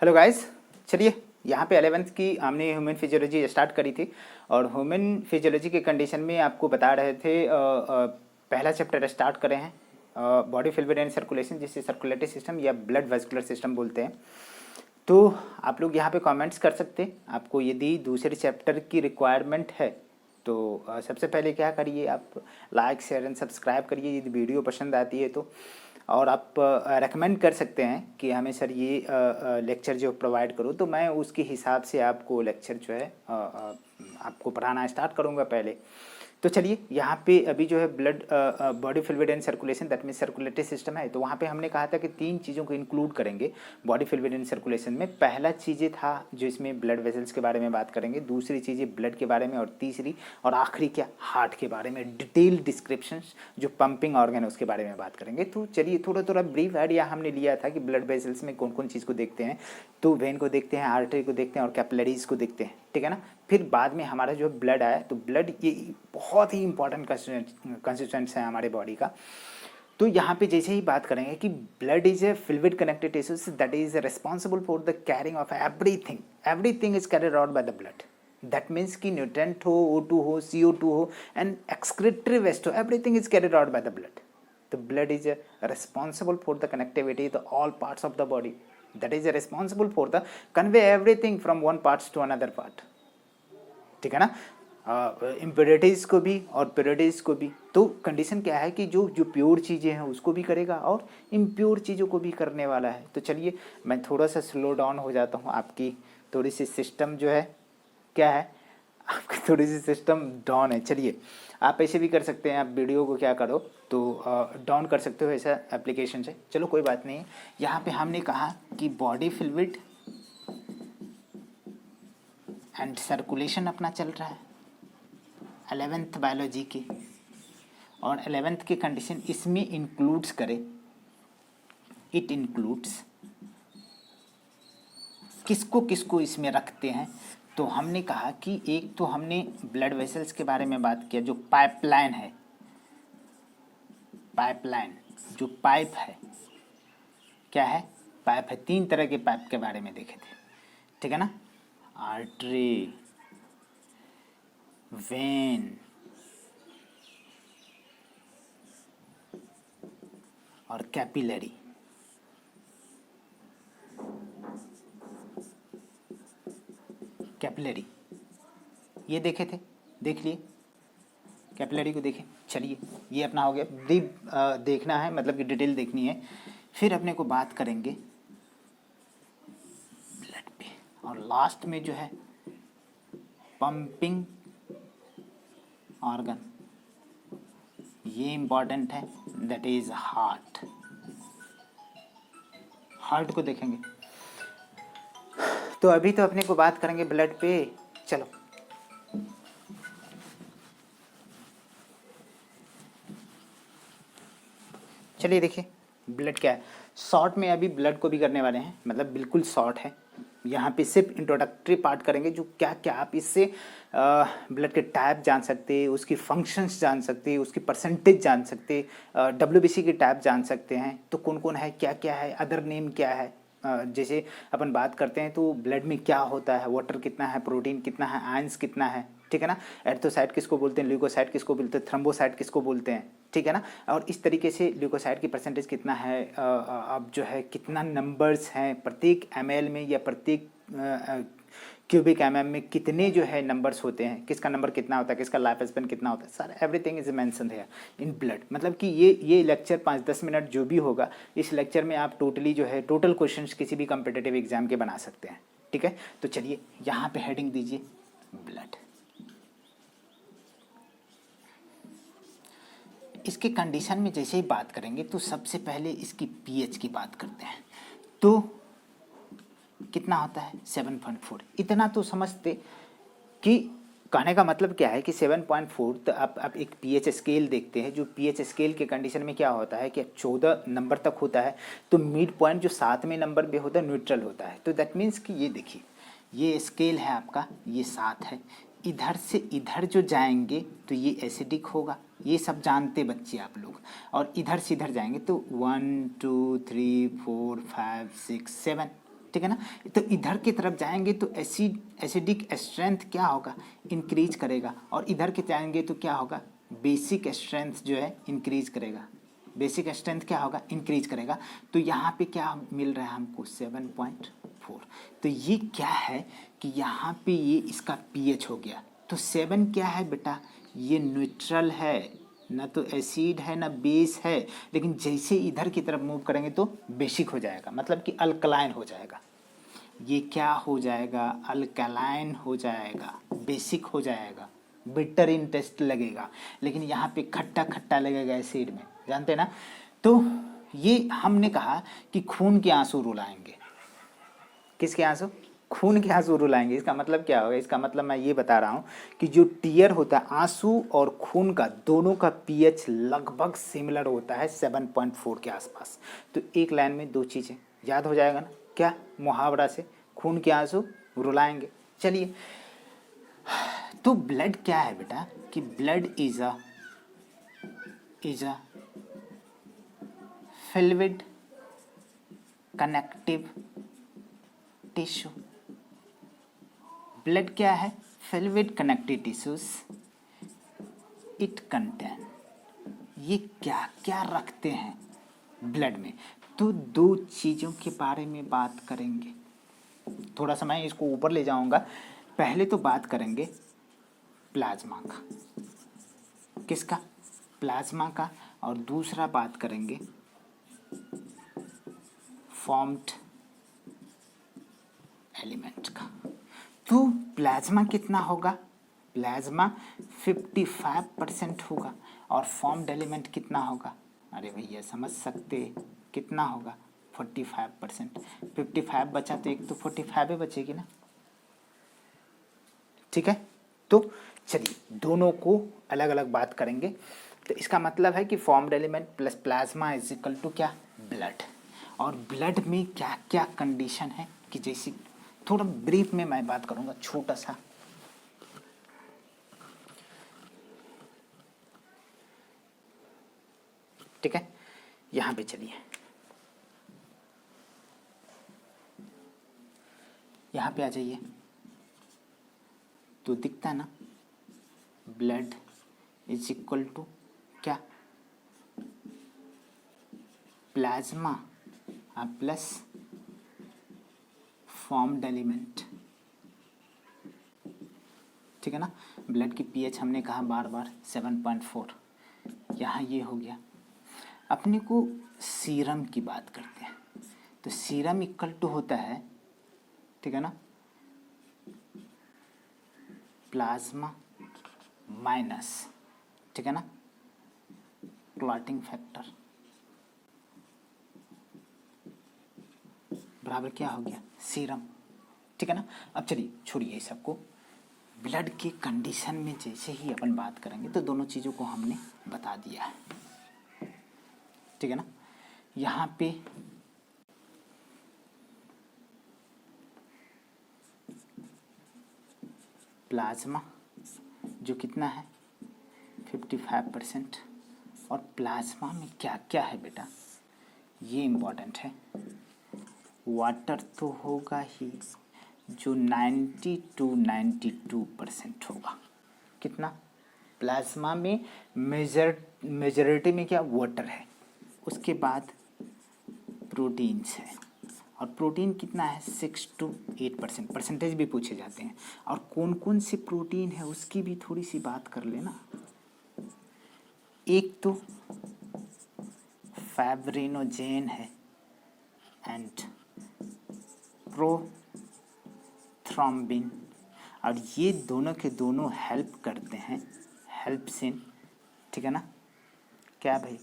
Hello guys, चलिए यहाँ पे 11th की हमने ह्यूमन फिजियोलॉजी स्टार्ट करी थी और ह्यूमन फिजियोलॉजी के कंडीशन में आपको बता रहे थे पहला चैप्टर स्टार्ट करें हैं बॉडी फ्लूइड एंड सर्कुलेशन, जिसे सर्कुलेटरी सिस्टम या ब्लड वेस्कुलर सिस्टम बोलते हैं। तो आप लोग यहाँ पे कमेंट्स कर सकते हैं, आपको यदि दूसरे चैप्टर की रिक्वायरमेंट है तो सबसे पहले क्या करिए, आप लाइक शेयर एंड सब्सक्राइब करिए यदि वीडियो पसंद आती है तो। और आप रेकमेंड कर सकते हैं कि हमें सर ये लेक्चर जो प्रोवाइड करो, तो मैं उसके हिसाब से आपको लेक्चर जो है आपको पढ़ाना स्टार्ट करूँगा पहले। तो चलिए यहाँ पे अभी जो है blood body fluid and circulation, that mean circulatory system है। तो वहाँ पे हमने कहा था कि 3 चीज़ों को इंक्लूड करेंगे बॉडी फ्लूइड एंड सर्कुलेशन में। पहला चीज़ें था जो इसमें ब्लड वेसल्स के बारे में बात करेंगे, दूसरी चीज़ें ब्लड के बारे में, और तीसरी और आखिरी क्या, हार्ट के बारे में डिटेल डिस्क्रिप्शन, जो पंपिंग ऑर्गन है उसके बारे में बात करेंगे। तो चलिए थोड़ा थोड़ा ब्रीफ आइडिया हमने लिया था कि ब्लड वेसल्स में कौन कौन चीज़ को देखते हैं। तो वेन को देखते हैं, आर्टरी को देखते हैं और कैपिलरीज को देखते हैं, ठीक है ना। फिर बाद में हमारा जो ब्लड आया, तो ब्लड ये बहुत ही इंपॉर्टेंट कंस्टिट्यूएंट्स है हमारे बॉडी का। तो यहाँ पे जैसे ही बात करेंगे कि blood is a fluid connected tissues that is responsible for the carrying of everything, everything is carried out by the blood. That means कि न्यूट्रेंट हो, O2 हो, CO2 हो एंड एक्सक्रीटरी वेस्ट हो, everything is carried out by the blood. The blood is responsible for the connectivity to all parts of the body, that is responsible for the convey everything from one parts to another part, ठीक है ना। Impurities को भी और प्योरिटीज़ को भी। तो condition क्या है कि जो जो प्योर चीज़ें हैं उसको भी करेगा और इम्प्योर चीज़ों को भी करने वाला है। तो चलिए मैं थोड़ा सा स्लो डाउन हो जाता हूँ, आपकी थोड़ी सी सिस्टम जो है क्या है, आपकी थोड़ी सी सिस्टम डाउन है। चलिए आप ऐसे भी कर सकते हैं, आप वीडियो को क्या करो तो डाउन कर सकते हो ऐसा एप्लीकेशन से। चलो कोई बात नहीं। यहाँ पे हमने कहा कि बॉडी फ्लूइड एंड सर्कुलेशन अपना चल रहा है 11th बायोलॉजी की, और 11th की कंडीशन इसमें इंक्लूड्स करे, इट इंक्लूड्स किसको किसको इसमें रखते हैं। तो हमने कहा कि एक तो हमने ब्लड वेसल्स के बारे में बात किया, जो पाइपलाइन है, पाइपलाइन जो पाइप है, क्या है, पाइप है। 3 तरह के पाइप के बारे में देखे थे, ठीक है ना। आर्टरी, वेन और कैपिलरी। कैपिलरी ये देखे थे, देख लिए, कैपिलरी को देखें। चलिए ये अपना हो गया, ब्रीफ देखना है, मतलब कि डिटेल देखनी है। फिर अपने को बात करेंगे ब्लड पे, और लास्ट में जो है पंपिंग ऑर्गन, ये इंपॉर्टेंट है, दैट इज हार्ट। हार्ट को देखेंगे। तो अभी तो अपने को बात करेंगे ब्लड पे। चलो चलिए देखिए ब्लड क्या है। शॉर्ट में अभी ब्लड को भी करने वाले हैं, मतलब बिल्कुल शॉर्ट है। यहाँ पे सिर्फ इंट्रोडक्टरी पार्ट करेंगे, जो क्या क्या आप इससे ब्लड के टाइप जान सकते हैं, उसकी फंक्शंस जान सकते हैं, उसकी परसेंटेज जान सकते हैं, WBC की टाइप जान सकते हैं, तो कौन कौन है, क्या क्या है, अदर नेम क्या है। जैसे अपन बात करते हैं तो ब्लड में क्या होता है, वाटर कितना है, प्रोटीन कितना है, आयंस कितना है, ठीक है ना। एर्थोसाइट किसको बोलते हैं, ल्यूकोसाइट किसको बोलते हैं, थ्रोम्बोसाइट किसको बोलते हैं, ठीक है ना। और इस तरीके से ल्यूकोसाइट की परसेंटेज कितना है, अब जो है कितना नंबर्स हैं प्रत्येक ml में, या प्रत्येक क्यूबिक में कितने जो है नंबर्स होते हैं, किसका नंबर कितना होता है, किसका लाइफ स्पेन कितना होता है, सारा एवरीथिंग इज मेंशन है इन ब्लड। मतलब कि ये लेक्चर 5-10 मिनट जो भी होगा, इस लेक्चर में आप टोटली जो है टोटल क्वेश्चंस किसी भी कम्पिटिटिव एग्जाम के बना सकते हैं, ठीक है। तो चलिए यहाँ पे हेडिंग दीजिए ब्लड। इसके कंडीशन में जैसे ही बात करेंगे तो सबसे पहले इसकी पीएच की बात करते हैं। तो कितना होता है, 7.4। इतना तो समझते कि कहने का मतलब क्या है कि 7.4। तो आप एक पीएच स्केल देखते हैं, जो पीएच स्केल के कंडीशन में क्या होता है कि 14 नंबर तक होता है, तो मिड पॉइंट जो 7वें नंबर पे होता है न्यूट्रल होता है। तो दैट मीन्स कि ये देखिए, ये स्केल है आपका, ये 7 है, इधर से इधर जो जाएंगे तो ये एसिडिक होगा, ये सब जानते बच्चे आप लोग। और इधर से इधर जाएंगे तो 1 2 3 4 5 6 7, ठीक है ना। तो इधर की तरफ जाएंगे तो एसिडिक स्ट्रेंथ क्या होगा, इंक्रीज करेगा, और इधर के जाएंगे तो क्या होगा, बेसिक स्ट्रेंथ जो है इंक्रीज करेगा, बेसिक स्ट्रेंथ क्या होगा, इंक्रीज करेगा। तो यहाँ पे क्या मिल रहा है हमको 7.4। तो ये क्या है कि यहाँ पे ये इसका pH हो गया। तो 7 क्या है बेटा, ये न्यूट्रल है, ना तो एसिड है ना बेस है, लेकिन जैसे इधर की तरफ मूव करेंगे तो बेसिक हो जाएगा, मतलब कि अल्कलाइन हो जाएगा। ये क्या हो जाएगा, अल्कलाइन हो जाएगा, बेसिक हो जाएगा, बिटर इन टेस्ट लगेगा, लेकिन यहाँ पे खट्टा खट्टा लगेगा एसिड में, जानते ना। तो ये हमने कहा कि खून के आंसू रुलाएंगे। किसके आंसू, खून के आंसू रुलाएंगे। इसका मतलब क्या होगा, इसका मतलब मैं ये बता रहा हूँ कि जो टीयर होता है, आंसू और खून का दोनों का पीएच लगभग सिमिलर होता है 7.4 के आसपास। तो एक लाइन में दो चीज़ें याद हो जाएगा ना, क्या, मुहावरा से, खून के आंसू रुलाएंगे। चलिए, तो ब्लड क्या है बेटा, कि blood is a fluid connective tissue. Blood क्या है, fluid connective tissues. It contain, ये क्या क्या रखते हैं ब्लड में। तो दो चीज़ों के बारे में बात करेंगे, थोड़ा सा मैं इसको ऊपर ले जाऊंगा। पहले तो बात करेंगे प्लाज्मा का, किसका, प्लाज्मा का, और दूसरा बात करेंगे फॉर्म्ड एलिमेंट का। तो प्लाज्मा कितना होगा, प्लाज्मा 55% होगा, और फॉर्म्ड एलिमेंट कितना होगा, अरे भैया समझ सकते, कितना होगा, 45%। 55 बचा तो एक तो 45 ही बचेगी ना, ठीक है। तो चलिए दोनों को अलग अलग बात करेंगे। तो इसका मतलब है कि formed element plus plasma is equal to क्या, ब्लड। और ब्लड में क्या क्या कंडीशन है, कि जैसे थोड़ा ब्रीफ में मैं बात करूंगा, छोटा सा। ठीक है, यहां पे चलिए, यहां पे आ जाइए, तो दिखता है ना, ब्लड इज इक्वल टू क्या, प्लाज्मा प्लस फॉर्म्ड एलिमेंट, ठीक है ना। ब्लड की पीएच हमने कहा बार बार 7.4, यहाँ ये हो गया। अपने को सीरम की बात करते हैं, तो सीरम इक्वल टू होता है, ठीक है ना, प्लाज्मा माइनस, ठीक है ना, क्लॉटिंग फैक्टर, बराबर क्या हो गया, सीरम, ठीक है ना। अब चलिए छोड़िए इस सबको, ब्लड के कंडीशन में जैसे ही अपन बात करेंगे तो दोनों चीज़ों को हमने बता दिया है, ठीक है ना। यहाँ पे प्लाज्मा जो कितना है 55%, और प्लाज्मा में क्या क्या है बेटा, ये इम्पोर्टेंट है। वाटर तो होगा ही, जो 90 to 92% होगा। कितना, प्लाज्मा में मेजॉरिटी में क्या, वाटर है। उसके बाद प्रोटीन्स है, और प्रोटीन कितना है 6 to 8%, परसेंटेज भी पूछे जाते हैं। और कौन कौन सी प्रोटीन है उसकी भी थोड़ी सी बात कर लेना। एक तो फाइब्रिनोजेन है एंड प्रोथ्रोम्बिन, और ये दोनों के दोनों हेल्प करते हैं, हेल्प सिन, ठीक है ना, क्या भाई,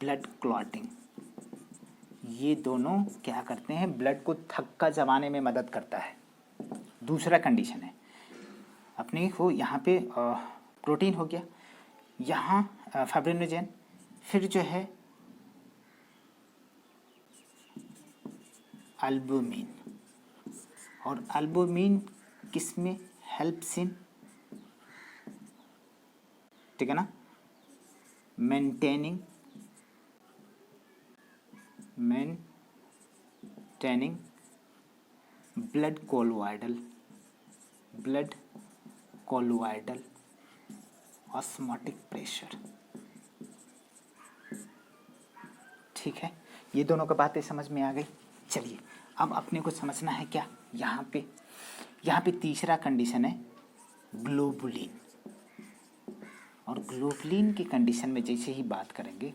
ब्लड क्लॉटिंग। ये दोनों क्या करते हैं, ब्लड को थक्का जमाने में मदद करता है। दूसरा कंडीशन है अपने को, यहाँ पे प्रोटीन हो गया, यहाँ फाइब्रिनोजेन, फिर जो है अल्बुमिन, और अल्बुमिन किसमें, हेल्प सिन, ठीक है ना, maintaining staining, blood colloidal osmotic pressure. ठीक है, ये दोनों का बातें समझ में आ गई। चलिए अब अपने को समझना है क्या, यहाँ पे तीसरा कंडीशन है ग्लोबुलिन। और ग्लोबुलिन की कंडीशन में जैसे ही बात करेंगे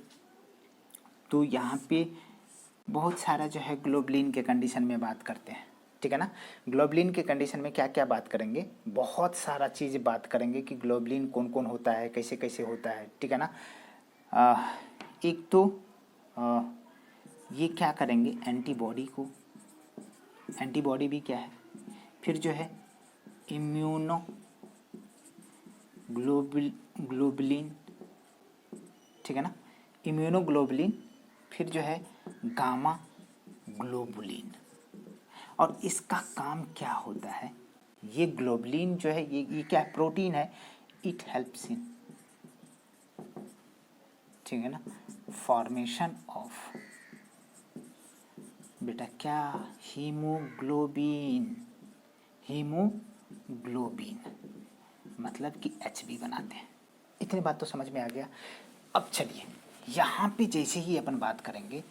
तो यहाँ पे बहुत सारा जो है ग्लोबुलिन के कंडीशन में बात करते हैं, ठीक है ना। ग्लोबुलिन के कंडीशन में क्या क्या बात करेंगे, बहुत सारा चीज़ बात करेंगे कि ग्लोबुलिन कौन कौन होता है, कैसे कैसे होता है, ठीक है ना। एक तो ये क्या करेंगे, एंटीबॉडी भी क्या है, फिर जो है इम्यूनो ग्लोबुलिन, ठीक है ना, इम्यूनोग्लोबुलिन, फिर जो है गामा ग्लोबुलिन। और इसका काम क्या होता है, ये ग्लोबुलिन जो है ये क्या प्रोटीन है, इट हेल्प्स इन, ठीक है ना, फॉर्मेशन ऑफ बेटा क्या, हीमोग्लोबिन मतलब कि HB बनाते हैं। इतनी बात तो समझ में आ गया। अब चलिए यहाँ पे जैसे ही अपन बात करेंगे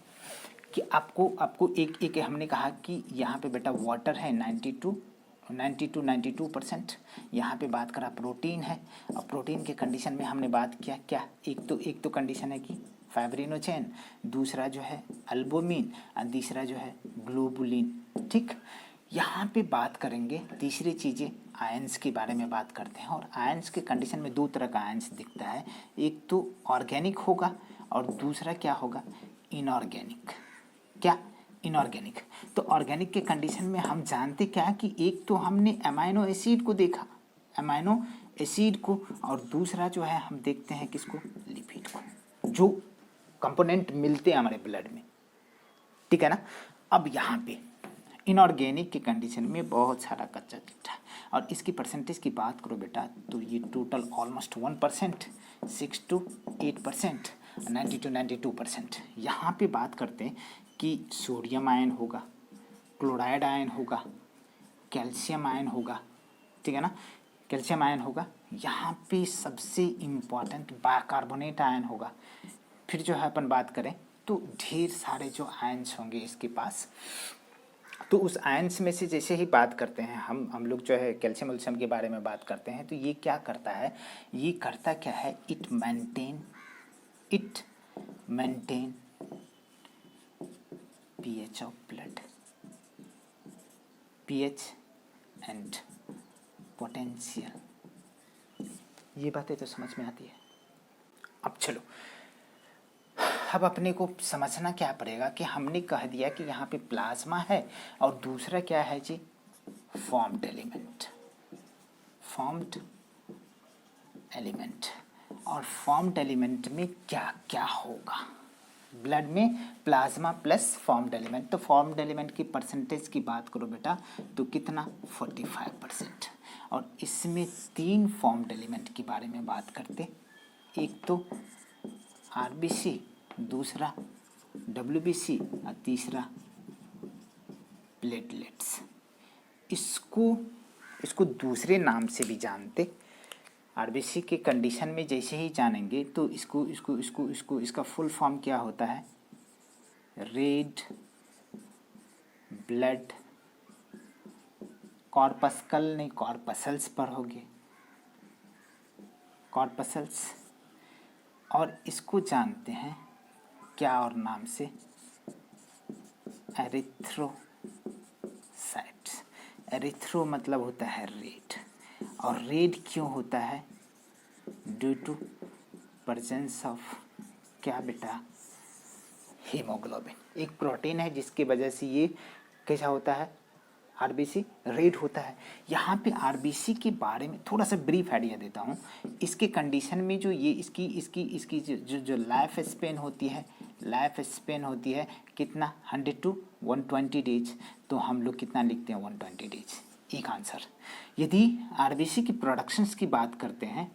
कि आपको एक हमने कहा कि यहाँ पे बेटा वाटर है 92%। यहाँ पे बात करा प्रोटीन है, और प्रोटीन के कंडीशन में हमने बात किया क्या, एक तो कंडीशन है कि फाइब्रिनोजेन, दूसरा जो है अल्बुमिन, और तीसरा जो है ग्लोबुलिन। ठीक, यहाँ पे बात करेंगे तीसरी चीज़ें आयंस के बारे में बात करते हैं। और आयंस के कंडीशन में दो तरह का आयंस दिखता है, एक तो ऑर्गेनिक होगा और दूसरा क्या होगा, इनऑर्गेनिक। क्या, इनऑर्गेनिक। तो ऑर्गेनिक के कंडीशन में हम जानते क्या कि एक तो हमने अमाइनो एसिड को देखा, अमाइनो एसिड को, और दूसरा जो है हम देखते हैं किसको, लिपिड को, जो कंपोनेंट मिलते हैं हमारे ब्लड में, ठीक है ना। अब यहाँ पे इनऑर्गेनिक की कंडीशन में बहुत सारा कच्चा चिट्ठा, और इसकी परसेंटेज की बात करो बेटा तो ये टोटल ऑलमोस्ट 1%, 6 to 8%, 90 to 92%। यहाँ पे बात करते हैं कि सोडियम आयन होगा, क्लोराइड आयन होगा, कैल्शियम आयन होगा, ठीक है ना, कैल्शियम आयन होगा। यहाँ पे सबसे इम्पॉर्टेंट बाइकार्बोनेट आयन होगा। फिर जो है अपन बात करें तो ढेर सारे जो आयन्स होंगे इसके पास, तो उस आयन्स में से जैसे ही बात करते हैं हम लोग जो है कैल्शियम वल्शियम के बारे में बात करते हैं, तो ये क्या करता है, ये करता क्या है, it maintain pH of blood, pH and potential. ये बातें तो समझ में आती है। अब चलो, अब अपने को समझना क्या पड़ेगा कि हमने कह दिया कि यहाँ पे प्लाज्मा है और दूसरा क्या है जी, फॉर्म्ड एलिमेंट। और फॉर्म्ड एलिमेंट में क्या क्या होगा, ब्लड में प्लाज्मा प्लस फॉर्म्ड एलिमेंट। तो फॉर्म्ड एलिमेंट की परसेंटेज की बात करो बेटा तो कितना, 45%। और इसमें 3 फॉर्म्ड एलिमेंट के बारे में बात करते, एक तो RBC, दूसरा WBC और तीसरा प्लेटलेट्स। इसको दूसरे नाम से भी जानते, RBC के कंडीशन में जैसे ही जानेंगे तो इसका फुल फॉर्म क्या होता है, रेड ब्लड कॉर्पस्कल, नहीं कॉर्पसल्स पढ़ोगे, कॉर्पसल्स। और इसको जानते हैं क्या और नाम से, एरिथ्रोसाइट्स। एरिथ्रो मतलब होता है रेड, और रेड क्यों होता है, ड्यू टू प्रेजेंस ऑफ क्या बेटा, हीमोग्लोबिन। एक प्रोटीन है जिसकी वजह से ये कैसा होता है, RBC रेड होता है। यहाँ पे RBC के बारे में थोड़ा सा ब्रीफ आइडिया देता हूँ। इसके कंडीशन में जो ये इसकी जो लाइफ स्पेन होती है, कितना, 100 to 120 डेज। तो हम लोग कितना लिखते हैं, 120 डेज, एक आंसर। यदि RBC की प्रोडक्शंस की बात करते हैं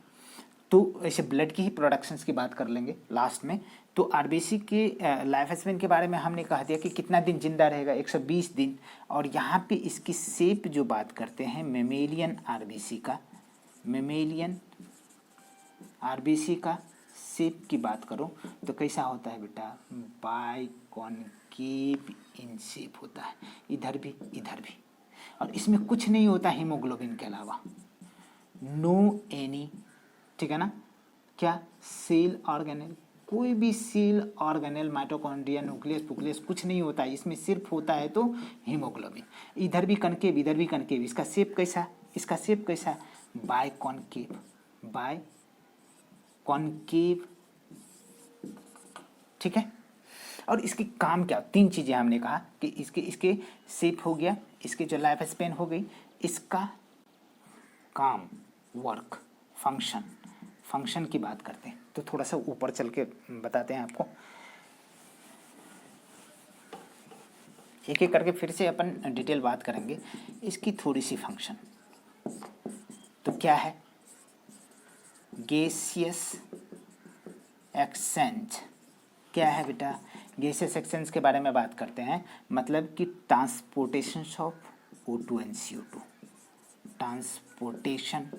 तो ऐसे ब्लड की ही प्रोडक्शंस की बात कर लेंगे लास्ट में। तो आरबीसी के लाइफ स्पेन के बारे में हमने कह दिया कि कितना दिन जिंदा रहेगा, 120 दिन। और यहाँ पे इसकी शेप जो बात करते हैं मेमेलियन आरबीसी का, मेमेलियन आरबीसी का शेप की बात करो तो कैसा होता है बेटा, बाइकॉनकेव इन शेप होता है, इधर भी इधर भी। और इसमें कुछ नहीं होता हीमोग्लोबिन के अलावा, नो एनी, ठीक है ना, क्या सेल ऑर्गेनेल, कोई भी सेल ऑर्गेनेल, माइटोकॉन्ड्रिया, न्यूक्लियस पुक्लियस कुछ नहीं होता है इसमें, सिर्फ होता है तो हीमोग्लोबिन। इधर भी कनकेव इधर भी कनकेव। इसका शेप कैसा, इसका शेप कैसा, बाइकॉनकेव, बाइकॉनकेव, ठीक है। और इसके काम क्या, 3 चीज़ें हमने कहा कि इसके शेप हो गया, इसके जो लाइफ स्पेन हो गई, इसका काम, वर्क, फंक्शन की बात करते हैं। तो थोड़ा सा ऊपर चल के बताते हैं आपको, एक एक करके फिर से अपन डिटेल बात करेंगे इसकी थोड़ी सी फंक्शन। तो क्या है, गैसियस एक्सचेंज, क्या है बेटा, गैसियस एक्सचेंज के बारे में बात करते हैं, मतलब कि transportation of O2 and CO2, transportation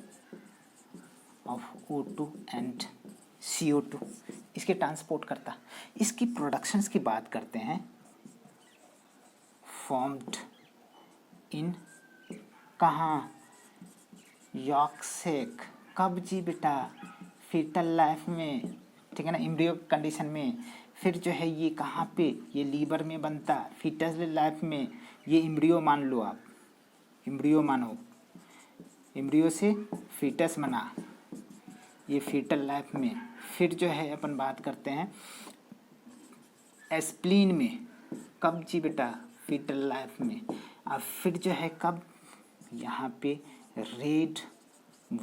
of O2 and CO2, इसके ट्रांसपोर्ट करता। इसकी प्रोडक्शंस की बात करते हैं, फॉर्म्ड इन कहाँ, यॉर्क सेक, कब जी बेटा, फीटल लाइफ में, ठीक है ना, एम्ब्रियो कंडीशन में। फिर जो है ये कहाँ पे, ये लीवर में बनता, फीटल लाइफ में। ये एम्ब्रियो मान लो आप, एम्ब्रियो मानो, एम्ब्रियो से फीटस बना, ये फीटल लाइफ में। फिर जो है अपन बात करते हैं एस्प्लीन में, कब जी बेटा, फीटल लाइफ में। अब फिर जो है कब, यहाँ पे रेड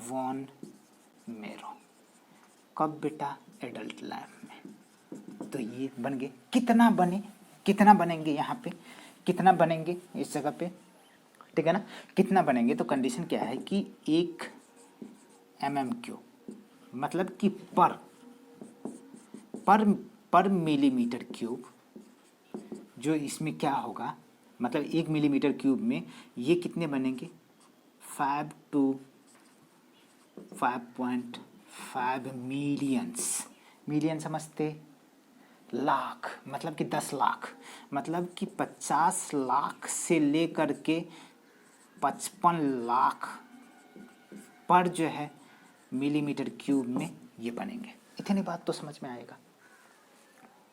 वॉन मेरो, कब बेटा, एडल्ट लाइफ में। तो ये बन गए, कितना बनेंगे यहाँ पे, कितना बनेंगे इस जगह पे, ठीक है ना, कितना बनेंगे। तो कंडीशन क्या है कि 1 mm3, मतलब कि पर मिलीमीटर क्यूब, जो इसमें क्या होगा, मतलब 1 मिलीमीटर क्यूब में ये कितने बनेंगे, 5 to 5.5 मिलियन समझते, लाख, मतलब कि 10 लाख, मतलब कि 50 लाख से लेकर के 55 लाख पर जो है मिलीमीटर क्यूब में ये बनेंगे। इतनी बात तो समझ में आएगा,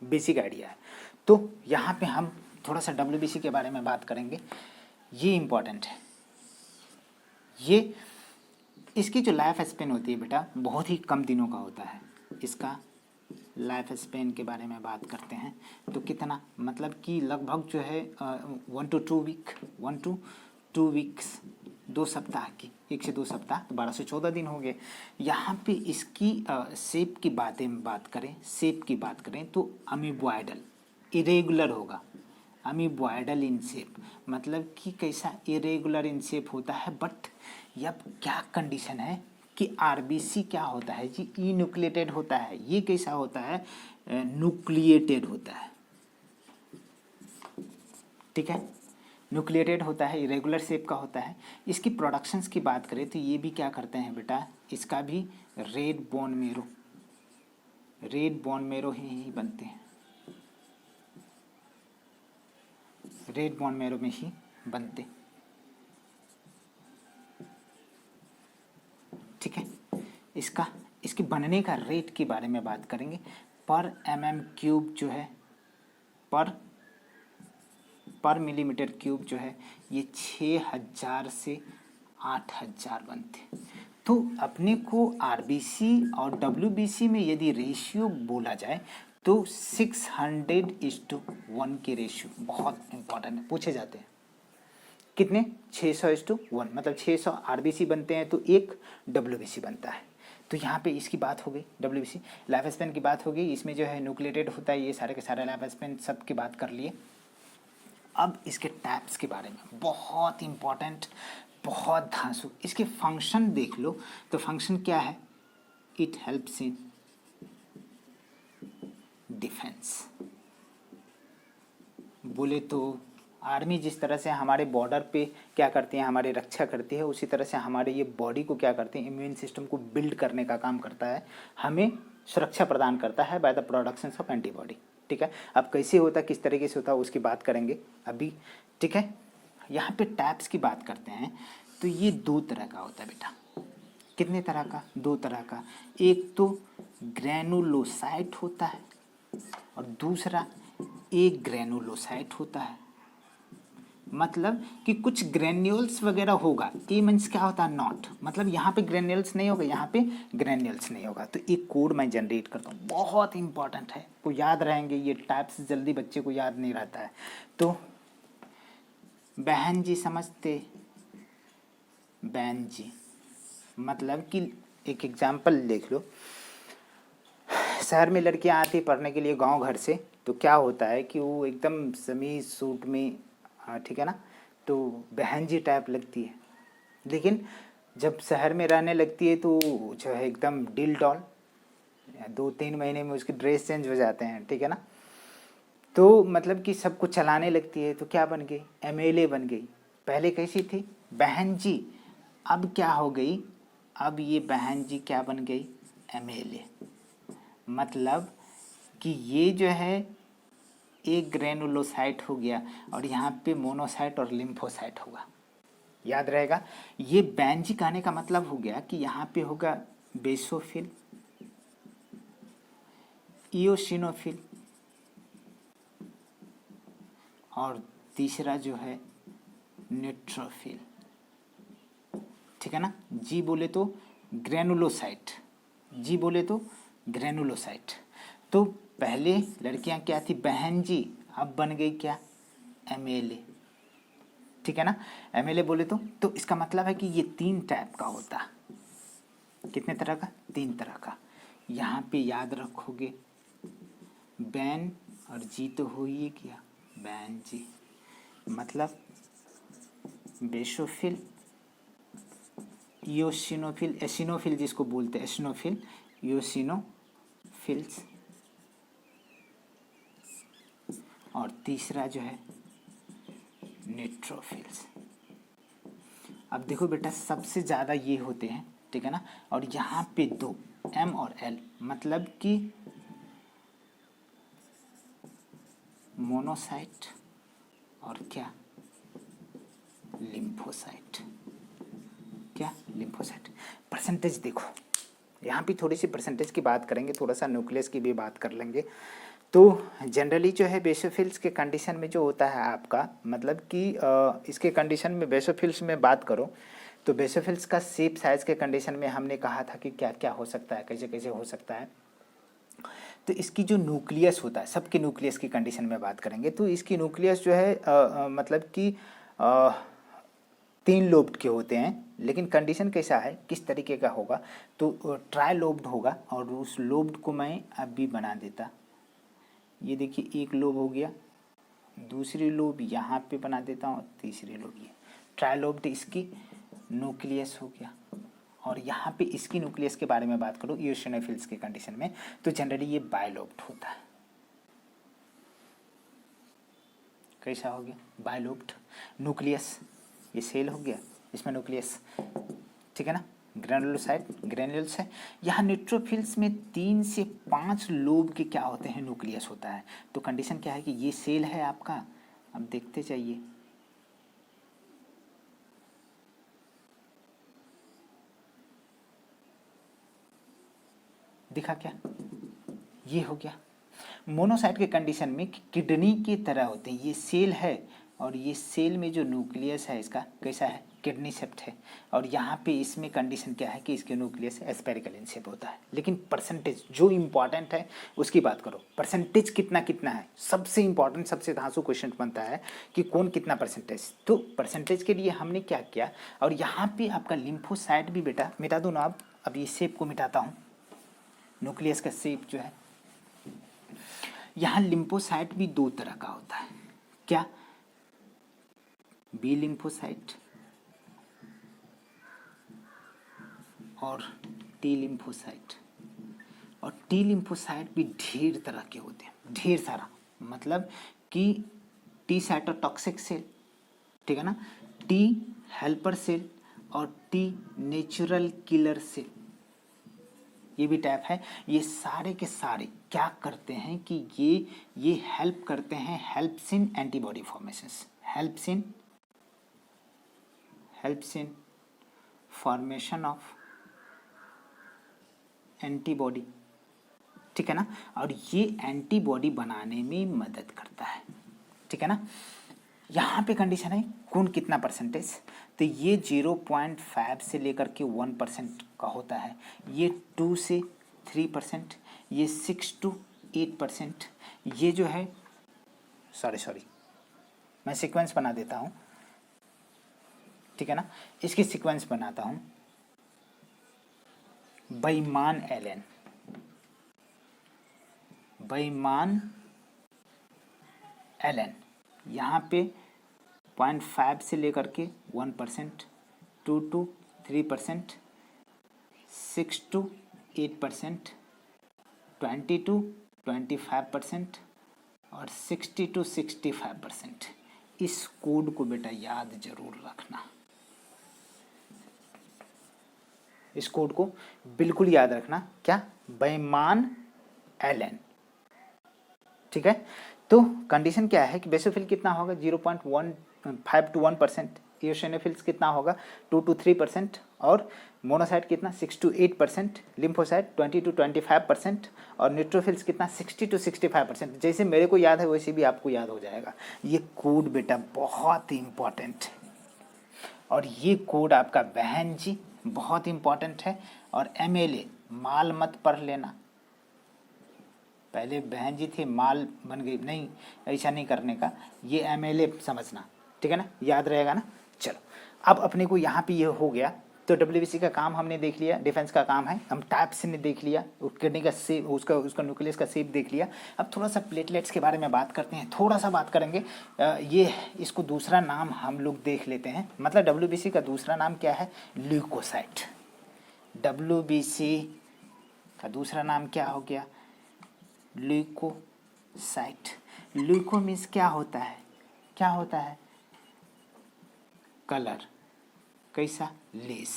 बेसिक आइडिया है। तो यहाँ पे हम थोड़ा सा WBC के बारे में बात करेंगे, ये इम्पॉर्टेंट है। ये इसकी जो लाइफ स्पेन होती है बेटा बहुत ही कम दिनों का होता है। इसका लाइफ स्पेन के बारे में बात करते हैं तो कितना, मतलब कि लगभग जो है 1 to 2 वीक, 1 to 2 वीक्स, 2 सप्ताह की, 1 से 2 सप्ताह, तो 12 से 14 दिन हो गए। यहाँ पे इसकी शेप की बात करें, शेप की बात करें तो अमीबॉयडल, इरेगुलर होगा, अमीबॉयडल इन शेप, मतलब कि कैसा, इरेगुलर इन शेप होता है। बट अब क्या कंडीशन है कि आरबीसी क्या होता है जी, इन्यूक्लिएटेड होता है। ये कैसा होता है, न्यूक्लिएटेड होता है, ठीक है, न्यूक्लिएटेड होता है, इरेगुलर शेप का होता है। इसकी प्रोडक्शंस की बात करें तो ये भी क्या करते हैं बेटा, इसका भी रेड बोन मेरो ही बनते हैं, रेड बोन मेरो में ही बनते, ठीक है। इसके बनने का रेट के बारे में बात करेंगे, पर mm3 जो है, पर मिलीमीटर क्यूब जो है ये 6000 से 8000 बनते। तो अपने को आरबीसी और डब्ल्यूबीसी में यदि रेशियो बोला जाए तो 600:1 के रेशियो बहुत इंपॉर्टेंट है, पूछे जाते हैं। कितने, 600:1, मतलब 600 आरबीसी बनते हैं तो 1 डब्ल्यूबीसी बनता है। तो यहाँ पे इसकी बात हो गई, डब्ल्यूबीसी लाइफ स्पेन की बात हो गई। इसमें जो है न्यूक्लिएटेड होता है, ये सारे के सारे लाइफ स्पेन सब की बात कर लिए। अब इसके टाइप्स के बारे में बहुत इंपॉर्टेंट, बहुत धांसू, इसके फंक्शन देख लो। तो फंक्शन क्या है, इट हेल्प्स इन डिफेंस। बोले तो आर्मी जिस तरह से हमारे बॉर्डर पे क्या करती है, हमारी रक्षा करती है, उसी तरह से हमारे ये बॉडी को क्या करती है, इम्यून सिस्टम को बिल्ड करने का काम करता है, हमें सुरक्षा प्रदान करता है by the production of antibody. ठीक है, अब कैसे होता है, किस तरीके से होता है, उसकी बात करेंगे अभी। ठीक है, यहाँ पे टैप्स की बात करते हैं तो ये दो तरह का होता है बेटा। कितने तरह का? दो तरह का। एक तो ग्रैनुलोसाइट होता है और दूसरा एक ग्रैनुलोसाइट होता है। मतलब कि कुछ ग्रेन्यूल्स वगैरह होगा। ए मीन्स क्या होता है? नॉट, मतलब यहाँ पे ग्रेन्यूल्स नहीं होगा, यहाँ पे ग्रेन्यूल्स नहीं होगा। तो एक कोड मैं जनरेट करता हूँ, बहुत इंपॉर्टेंट है, को याद रहेंगे ये टाइप्स, जल्दी बच्चे को याद नहीं रहता है। तो बहन जी समझते, बहन जी मतलब कि एक एग्जाम्पल देख लो, शहर में लड़कियां आती पढ़ने के लिए गांव घर से, तो क्या होता है कि वो एकदम समीज सूट में, ठीक है ना, तो बहन जी टाइप लगती है। लेकिन जब शहर में रहने लगती है तो जो है एकदम डिल डॉल, 2-3 महीने में उसके ड्रेस चेंज हो जाते हैं। ठीक है ना, तो मतलब कि सब कुछ चलाने लगती है, तो क्या बन गई? एमएलए बन गई। पहले कैसी थी? बहन जी। अब क्या हो गई? अब ये बहन जी क्या बन गई? एमएलए। मतलब कि ये जो है एक ग्रेनुलोसाइट हो गया और यहाँ पे मोनोसाइट और लिम्फोसाइट होगा। याद रहेगा, ये बेंजी कहने का मतलब हो गया कि यहाँ पे होगा बेसोफिल, इयोसिनोफिल और तीसरा जो है न्यूट्रोफिल। ठीक है ना, जी बोले तो ग्रेनुलोसाइट, जी बोले तो ग्रेनुलोसाइट। तो पहले लड़कियां क्या थी? बहन जी। अब बन गई क्या? एमएलए। ठीक है ना, एमएलए बोले तो इसका मतलब है कि ये 3 टाइप का होता है। कितने तरह का? 3 तरह का। यहाँ पे याद रखोगे, बैन और जी तो हो ही गया, बैन जी मतलब बेसोफिल, इयोसिनोफिल, एसिनोफिल जिसको बोलते हैं, एसिनोफिल, इयोसिनोफिल्स और तीसरा जो है न्यूट्रोफिल्स। अब देखो बेटा, सबसे ज़्यादा ये होते हैं, ठीक है ना, और यहाँ पे 2 एम और एल, मतलब कि मोनोसाइट और क्या? लिम्फोसाइट। क्या? लिम्फोसाइट। परसेंटेज देखो, यहाँ पे थोड़ी सी परसेंटेज की बात करेंगे, थोड़ा सा न्यूक्लियस की भी बात कर लेंगे। तो जनरली जो है बेसोफिल्स के कंडीशन में जो होता है आपका, मतलब कि इसके कंडीशन में बेसोफिल्स में बात करो तो बेसोफिल्स का शेप साइज के कंडीशन में हमने कहा था कि क्या क्या हो सकता है, कैसे कैसे हो सकता है। तो इसकी जो न्यूक्लियस होता है, सबके न्यूक्लियस की कंडीशन में बात करेंगे तो इसकी न्यूक्लियस जो है मतलब कि 3 लोब्ड के होते हैं। लेकिन कंडीशन कैसा है, किस तरीके का होगा, तो ट्राई लोब्ड होगा। और उस लोब्ड को मैं अभी बना देता, ये देखिए एक लोब हो गया, दूसरी लोब यहाँ पे बना देता हूँ, तीसरी लोब ये ट्राई लोब्ड इसकी न्यूक्लियस हो गया। और यहाँ पे इसकी न्यूक्लियस के बारे में बात करूँ इयोसिनोफिल्स के कंडीशन में, तो जनरली ये बायलोब्ड होता है। कैसा हो गया? बायलोब्ड। न्यूक्लियस, ये सेल हो गया, इसमें न्यूक्लियस, ठीक है ना, ग्रेनुलोसाइट, ग्रेन्यूल्स है। यहाँ न्यूट्रोफिल्स में 3 से 5 लोब के क्या होते हैं? न्यूक्लियस होता है। तो कंडीशन क्या है कि ये सेल है आपका, अब देखते जाइए, दिखा क्या? ये हो गया। मोनोसाइट के कंडीशन में किडनी की तरह होते हैं, ये सेल है और ये सेल में जो न्यूक्लियस है इसका कैसा है? किडनी शेप्ड है। और यहाँ पे इसमें कंडीशन क्या है कि इसके न्यूक्लियस स्फेरिकल इन शेप होता है। लेकिन परसेंटेज जो इम्पॉर्टेंट है उसकी बात करो, परसेंटेज कितना कितना है, सबसे इंपॉर्टेंट, सबसे धांसू क्वेश्चन बनता है कि कौन कितना परसेंटेज। तो परसेंटेज के लिए हमने क्या किया, और यहाँ पे आपका लिम्फोसाइट भी बेटा मिटा दो ना। अब ये शेप को मिटाता हूँ, न्यूक्लियस का शेप जो है, यहाँ लिम्फोसाइट भी 2 तरह का होता है। क्या? बी लिम्फोसाइट और टी लिम्फोसाइट। और टी लिम्फोसाइट भी ढेर तरह के होते हैं, ढेर सारा, मतलब कि टी साइटोटॉक्सिक सेल, ठीक है ना, टी हेल्पर सेल और टी नेचुरल किलर सेल, ये भी टाइप है। ये सारे के सारे क्या करते हैं कि ये हेल्प करते हैं, helps in antibody formations, helps in formation of antibody, ठीक है ना, और ये एंटीबॉडी बनाने में मदद करता है, ठीक है ना। यहाँ पे कंडीशन है कौन कितना परसेंटेज, तो ये 0.5 से लेकर के 1% का होता है, ये 2 से 3%, ये 6 to 8%, ये जो है सॉरी मैं सीक्वेंस बना देता हूँ, ठीक है ना, इसकी सीक्वेंस बनाता हूँ। बेईमान एलन यहाँ पे 0.5 से लेकर के 1%, 2 to 3%, 6 to 8%, 20 to 25% और 60 to 65%। इस कोड को बेटा याद जरूर रखना, इस कोड को बिल्कुल याद रखना, क्या, बेईमान एलन, ठीक है। तो कंडीशन क्या है कि बेसोफिल कितना होगा 0.15 to 1%, इओसिनोफिल्स कितना होगा 2 to 3% और मोनोसाइट कितना 6 to 8%, लिम्फोसाइट 20 to 25% और न्यूट्रोफिल्स कितना 60 to 65%। जैसे मेरे को याद है वैसे भी आपको याद हो जाएगा। ये कोड बेटा बहुत ही इम्पॉर्टेंट है और ये कोड आपका बहन जी बहुत इम्पॉर्टेंट है। और MLA माल मत पढ़ लेना, पहले बहन जी थे माल बन गई, नहीं ऐसा नहीं करने का, ये MLA समझना, ठीक है ना, याद रहेगा ना। चलो अब अपने को यहाँ पे ये हो गया, तो WBC का काम हमने देख लिया, डिफेंस का काम है, हम टाइप्स ने देख लिया, किडनी का शेप, उसका न्यूक्लियस का शेप देख लिया। अब थोड़ा सा प्लेटलेट्स के बारे में बात करते हैं, थोड़ा सा बात करेंगे। ये इसको दूसरा नाम हम लोग देख लेते हैं, मतलब WBC का दूसरा नाम क्या है, ल्यूकोसाइट। WBC का दूसरा नाम क्या हो गया, ल्यूकोसाइट। ल्यूको मीन्स क्या होता है, क्या होता है, कलर, कैसा, लेस,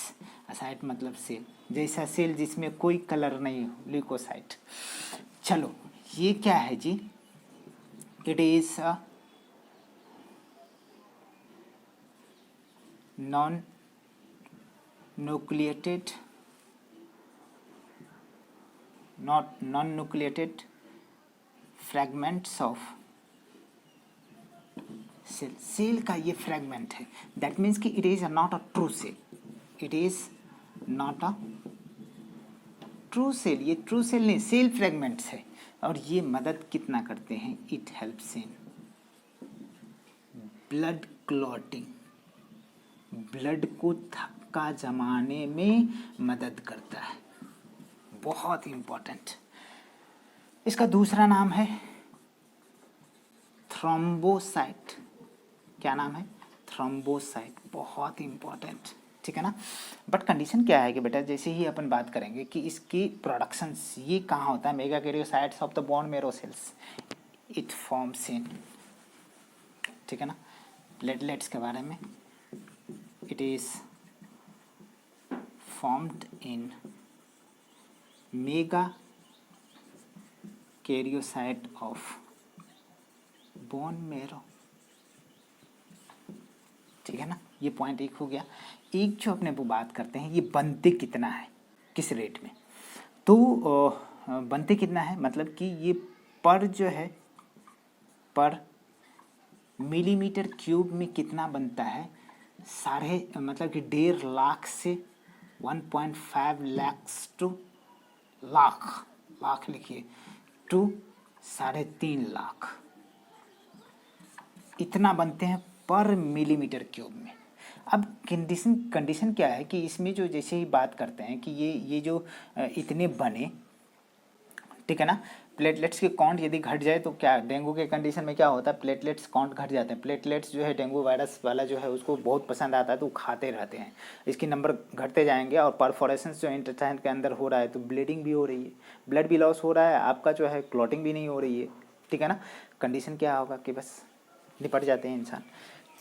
साइट मतलब सेल, जैसा सेल जिसमें कोई कलर नहीं हो, ल्यूकोसाइट। चलो ये क्या है जी, it is a non nucleated fragments of cell. Cell का ये फ्रैगमेंट है, दैट मीन्स कि it is not a true cell, it is not a true cell, ये ट्रू सेल नहीं, सेल फ्रैगमेंट्स है। और ये मदद कितना करते हैं, it helps in blood clotting, blood को थक्का जमाने में मदद करता है, बहुत इंपॉर्टेंट। इसका दूसरा नाम है थ्रोम्बोसाइट, क्या नाम है, थ्रोम्बोसाइट, बहुत इंपॉर्टेंट, ठीक है ना। बट कंडीशन क्या है कि बेटा जैसे ही अपन बात करेंगे कि इसकी प्रोडक्शंस ये कहाँ होता है, megakaryocytes of the bone marrow cells, it forms in, ठीक है ना। प्लेटलेट्स के बारे में, it is formed in megakaryocyte of bone marrow, ठीक है ना। ये पॉइंट एक हो गया। एक जो अपने वो बात करते हैं, ये बनते कितना है, किस रेट में, तो बनते कितना है मतलब कि ये पर जो है, पर मिलीमीटर क्यूब में कितना बनता है, साढ़े मतलब कि 1.5 लाख से 1.5 लाख टू लाख लिखिए टू 3.5 लाख, इतना बनते हैं पर मिलीमीटर क्यूब में। अब कंडीशन क्या है कि इसमें जो जैसे ही बात करते हैं कि ये जो इतने बने, ठीक है ना, प्लेटलेट्स की काउंट यदि घट जाए तो क्या डेंगू के कंडीशन में क्या होता है, प्लेटलेट्स काउंट घट जाते हैं। प्लेटलेट्स जो है डेंगू वायरस वाला जो है उसको बहुत पसंद आता है तो वो खाते रहते हैं, इसकी नंबर घटते जाएंगे और परफोरेशंस जो इंटेस्टाइन के अंदर हो रहा है तो ब्लीडिंग भी हो रही है, ब्लड भी लॉस हो रहा है आपका, जो है क्लॉटिंग भी नहीं हो रही है, ठीक है ना। कंडीशन क्या होगा कि बस निपट जाते हैं इंसान।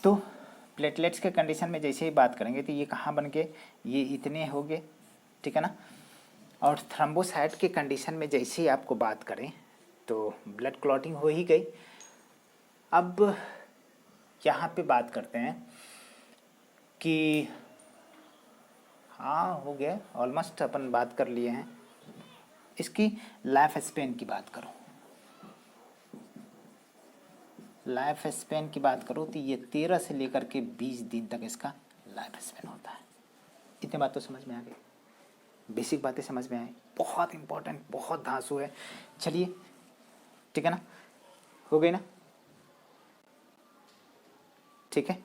तो प्लेटलेट्स के कंडीशन में जैसे ही बात करेंगे तो ये कहाँ बन के ये इतने हो गए, ठीक है ना। और थ्रम्बोसाइट के कंडीशन में जैसे ही आपको बात करें तो ब्लड क्लॉटिंग हो ही गई। अब यहाँ पे बात करते हैं कि हाँ हो गया ऑलमोस्ट, अपन बात कर लिए हैं। इसकी लाइफ स्पेन की बात करो, लाइफ स्पेन की बात करो तो ये 13 से लेकर के 20 दिन तक इसका लाइफ स्पेन होता है। इतनी बात तो समझ में आ गई, बेसिक बातें समझ में आई, बहुत इंपॉर्टेंट, बहुत धांसू है। चलिए ठीक है ना, हो गई ना, ठीक है।